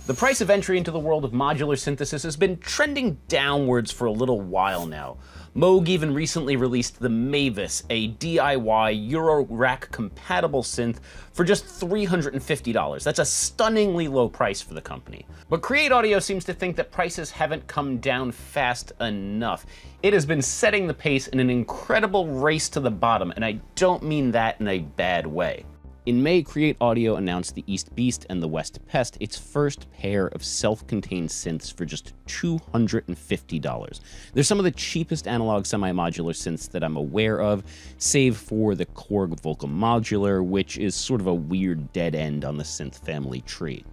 The price of entry into the world of modular synthesis has been trending downwards for a little while now. Moog even recently released the Mavis, a DIY Eurorack compatible synth for just $350. That's a stunningly low price for the company. But Create Audio seems to think that prices haven't come down fast enough. It has been setting the pace in an incredible race to the bottom, and I don't mean that in a bad way. In May, Create Audio announced the East Beast and the West Pest, its first pair of self-contained synths for just $250. They're some of the cheapest analog semi-modular synths that I'm aware of, save for the Korg Vocal Modular, which is sort of a weird dead end on the synth family tree.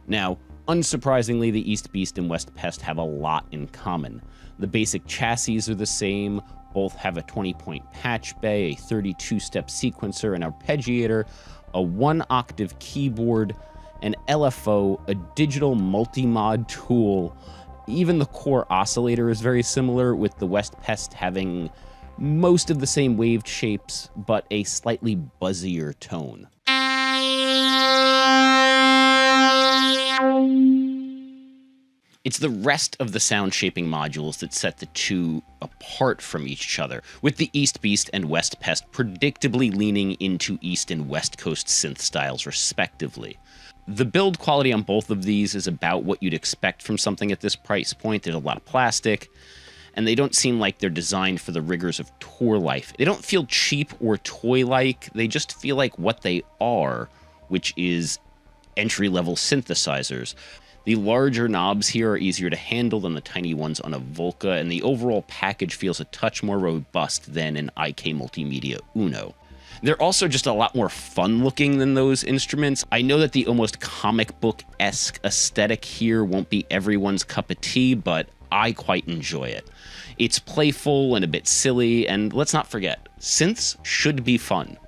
Now, unsurprisingly, the East Beast and West Pest have a lot in common. The basic chassis are the same. Both have a 20-point patch bay, a 32-step sequencer, an arpeggiator, a 1-octave keyboard, an LFO, a digital multi-mod tool. Even the core oscillator is very similar, with the West Pest having most of the same waved shapes, but a slightly buzzier tone. It's the rest of the sound shaping modules that set the two apart from each other, with the East Beast and West Pest predictably leaning into East and West Coast synth styles respectively. The build quality on both of these is about what you'd expect from something at this price point. There's a lot of plastic, and they don't seem like they're designed for the rigors of tour life. They don't feel cheap or toy-like, they just feel like what they are, which is entry-level synthesizers. The larger knobs here are easier to handle than the tiny ones on a Volca, and the overall package feels a touch more robust than an IK Multimedia Uno. They're also just a lot more fun-looking than those instruments. I know that the almost comic book-esque aesthetic here won't be everyone's cup of tea, but I quite enjoy it. It's playful and a bit silly, and let's not forget, synths should be fun.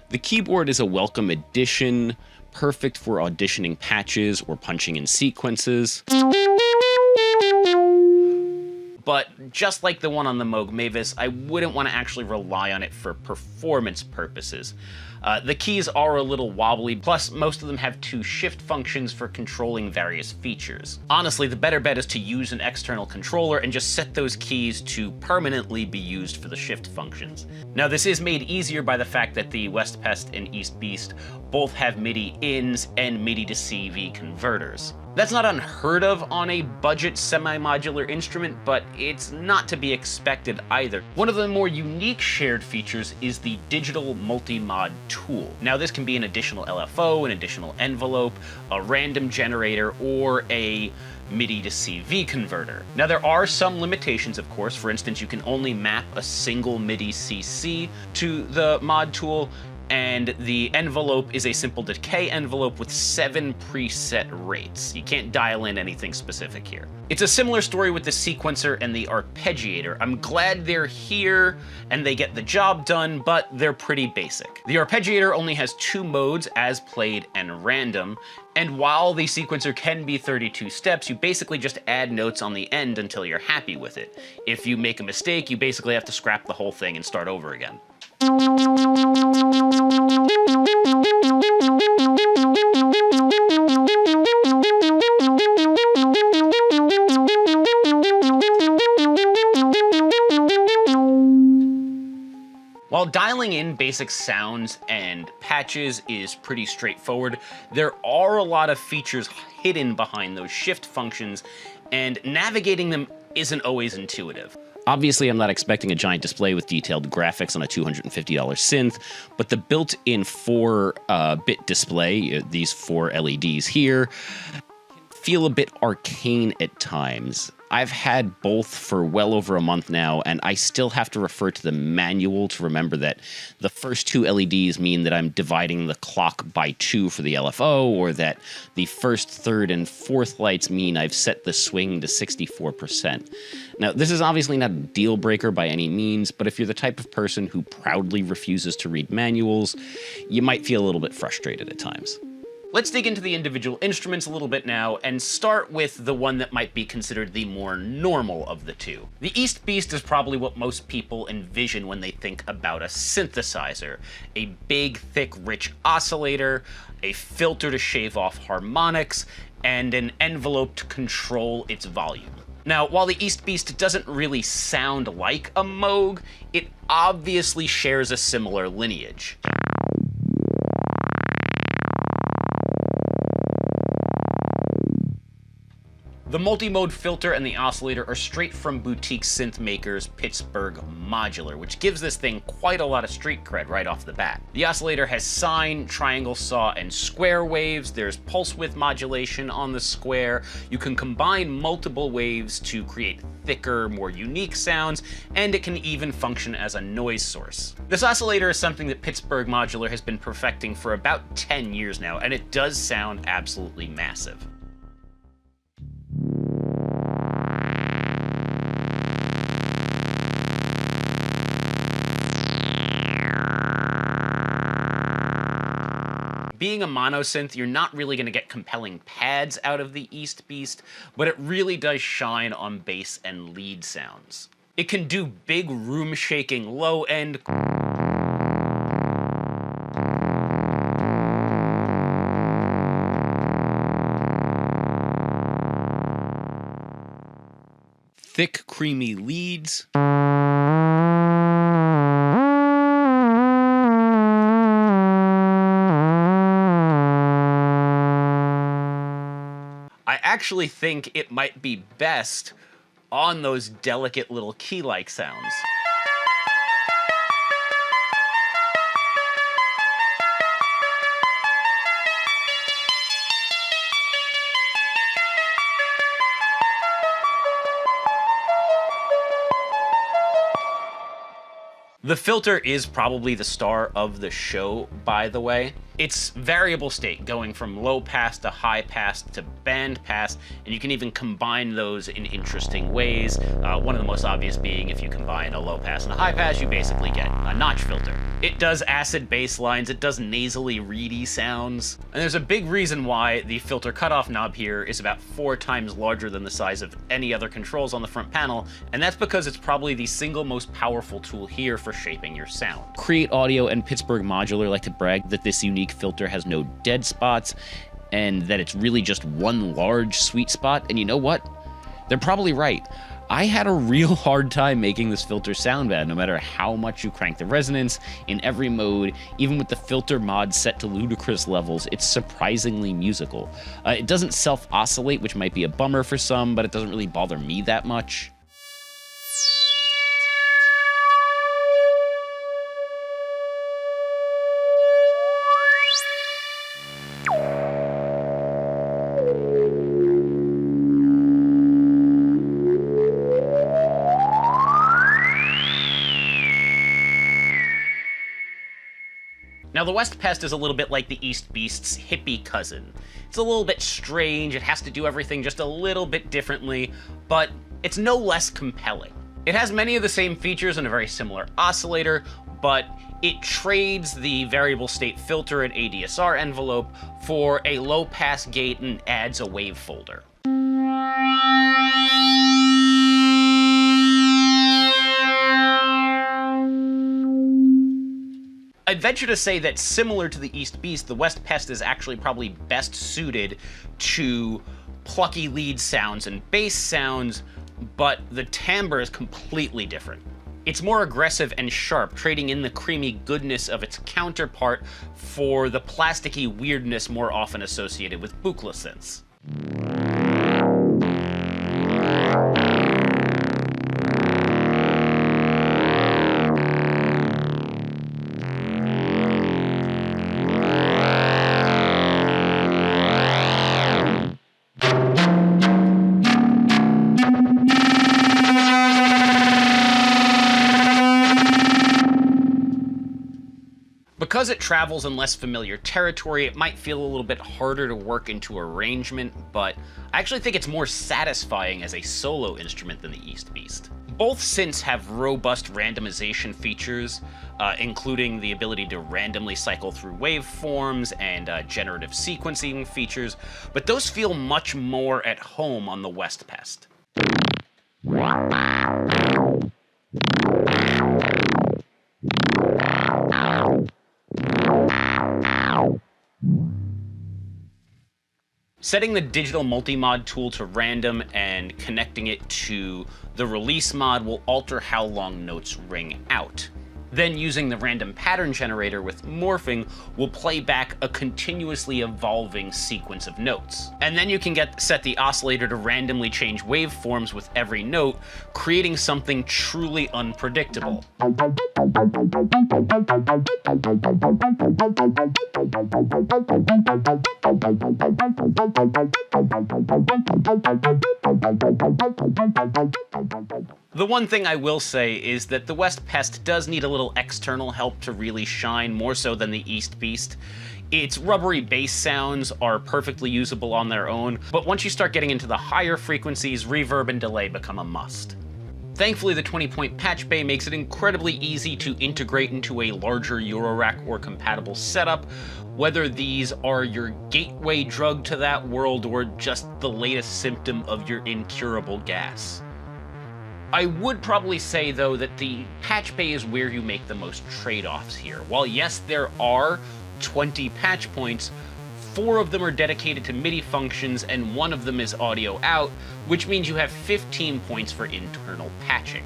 The keyboard is a welcome addition, perfect for auditioning patches or punching in sequences. But just like the one on the Moog Mavis, I wouldn't want to actually rely on it for performance purposes. The keys are a little wobbly, plus most of them have 2 shift functions for controlling various features. Honestly, the better bet is to use an external controller and just set those keys to permanently be used for the shift functions. Now, this is made easier by the fact that the West Pest and East Beast both have MIDI ins and MIDI to CV converters. That's not unheard of on a budget semi-modular instrument, but it's not to be expected either. One of the more unique shared features is the digital multi-mod tool. Now, this can be an additional LFO, an additional envelope, a random generator, or a MIDI to CV converter. Now, there are some limitations, of course. For instance, you can only map a single MIDI CC to the mod tool, and the envelope is a simple decay envelope with 7 preset rates. You can't dial in anything specific here. It's a similar story with the sequencer and the arpeggiator. I'm glad they're here and they get the job done, but they're pretty basic. The arpeggiator only has 2 modes, as played and random, and while the sequencer can be 32 steps, you basically just add notes on the end until you're happy with it. If you make a mistake, you basically have to scrap the whole thing and start over again. While dialing in basic sounds and patches is pretty straightforward, there are a lot of features hidden behind those shift functions, and navigating them isn't always intuitive. Obviously, I'm not expecting a giant display with detailed graphics on a $250 synth, but the built-in 4-bit display, these 4 LEDs here, can feel a bit arcane at times. I've had both for well over a month now, and I still have to refer to the manual to remember that the first 2 LEDs mean that I'm dividing the clock by 2 for the LFO, or that the first, third, and fourth lights mean I've set the swing to 64%. Now, this is obviously not a deal breaker by any means, but if you're the type of person who proudly refuses to read manuals, you might feel a little bit frustrated at times. Let's dig into the individual instruments a little bit now, and start with the one that might be considered the more normal of the two. The East Beast is probably what most people envision when they think about a synthesizer. A big, thick, rich oscillator, a filter to shave off harmonics, and an envelope to control its volume. Now, while the East Beast doesn't really sound like a Moog, it obviously shares a similar lineage. The multi-mode filter and the oscillator are straight from boutique synth maker's Pittsburgh Modular, which gives this thing quite a lot of street cred right off the bat. The oscillator has sine, triangle, saw, and square waves. There's pulse width modulation on the square. You can combine multiple waves to create thicker, more unique sounds, and it can even function as a noise source. This oscillator is something that Pittsburgh Modular has been perfecting for about 10 years now, and it does sound absolutely massive. Being a monosynth, you're not really going to get compelling pads out of the East Beast, but it really does shine on bass and lead sounds. It can do big room-shaking low-end, thick, creamy leads. I actually think it might be best on those delicate little key-like sounds. The filter is probably the star of the show, by the way. It's variable state, going from low pass to high pass to band pass, and you can even combine those in interesting ways. One of the most obvious being if you combine a low pass and a high pass, you basically get a notch filter. It does acid bass lines, it does nasally reedy sounds, and there's a big reason why the filter cutoff knob here is about 4 times larger than the size of any other controls on the front panel, and that's because it's probably the single most powerful tool here for shaping your sound. Create Audio and Pittsburgh Modular like to brag that this unique filter has no dead spots and that it's really just one large sweet spot, and you know what? They're probably right. I had a real hard time making this filter sound bad, no matter how much you crank the resonance in every mode. Even with the filter mod set to ludicrous levels, it's surprisingly musical. It doesn't self-oscillate, which might be a bummer for some, but it doesn't really bother me that much. Now, the West Pest is a little bit like the East Beast's hippie cousin. It's a little bit strange, it has to do everything just a little bit differently, but it's no less compelling. It has many of the same features and a very similar oscillator, but it trades the variable state filter and ADSR envelope for a low-pass gate and adds a wave folder. I'd venture to say that similar to the East Beast, the West Pest is actually probably best suited to plucky lead sounds and bass sounds, but the timbre is completely different. It's more aggressive and sharp, trading in the creamy goodness of its counterpart for the plasticky weirdness more often associated with Buchla synths. Because it travels in less familiar territory, it might feel a little bit harder to work into arrangement, but I actually think it's more satisfying as a solo instrument than the East Beast. Both synths have robust randomization features, including the ability to randomly cycle through waveforms and generative sequencing features, but those feel much more at home on the West Pest. Setting the digital multi-mod tool to random and connecting it to the release mod will alter how long notes ring out. Then using the random pattern generator with morphing will play back a continuously evolving sequence of notes. And then you can set the oscillator to randomly change waveforms with every note, creating something truly unpredictable. The one thing I will say is that the West Pest does need a little external help to really shine, more so than the East Beast. Its rubbery bass sounds are perfectly usable on their own, but once you start getting into the higher frequencies, reverb and delay become a must. Thankfully, the 20-point patch bay makes it incredibly easy to integrate into a larger Eurorack or compatible setup, whether these are your gateway drug to that world or just the latest symptom of your incurable gas. I would probably say, though, that the patch bay is where you make the most trade-offs here. While yes, there are 20 patch points, 4 of them are dedicated to MIDI functions and 1 of them is audio out, which means you have 15 points for internal patching.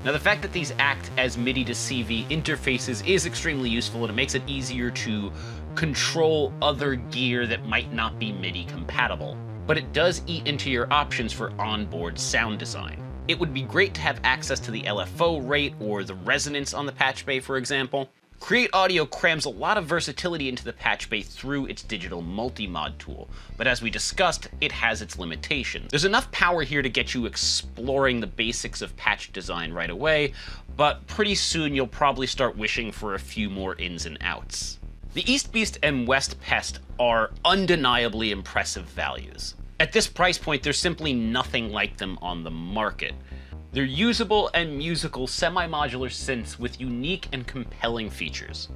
Now, the fact that these act as MIDI to CV interfaces is extremely useful, and it makes it easier to control other gear that might not be MIDI compatible. But it does eat into your options for onboard sound design. It would be great to have access to the LFO rate or the resonance on the patch bay, for example. Create Audio crams a lot of versatility into the patch bay through its digital multi-mod tool, but as we discussed, it has its limitations. There's enough power here to get you exploring the basics of patch design right away, but pretty soon you'll probably start wishing for a few more ins and outs. The East Beast and West Pest are undeniably impressive values. At this price point, there's simply nothing like them on the market. They're usable and musical semi-modular synths with unique and compelling features.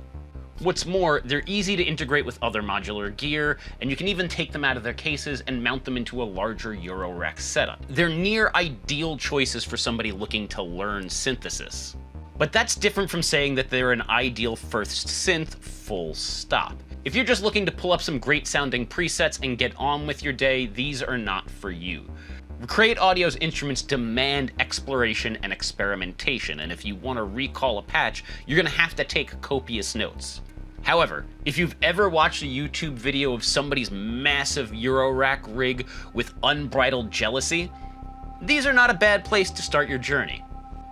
What's more, they're easy to integrate with other modular gear, and you can even take them out of their cases and mount them into a larger Eurorack setup. They're near ideal choices for somebody looking to learn synthesis. But that's different from saying that they're an ideal first synth, full stop. If you're just looking to pull up some great sounding presets and get on with your day, these are not for you. Create Audio's instruments demand exploration and experimentation, and if you want to recall a patch, you're going to have to take copious notes. However, if you've ever watched a YouTube video of somebody's massive Eurorack rig with unbridled jealousy, these are not a bad place to start your journey.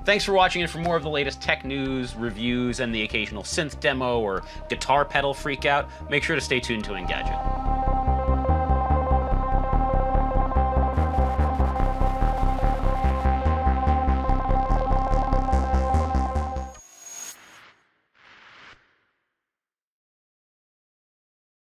Thanks for watching, and for more of the latest tech news, reviews, and the occasional synth demo or guitar pedal freakout, make sure to stay tuned to Engadget.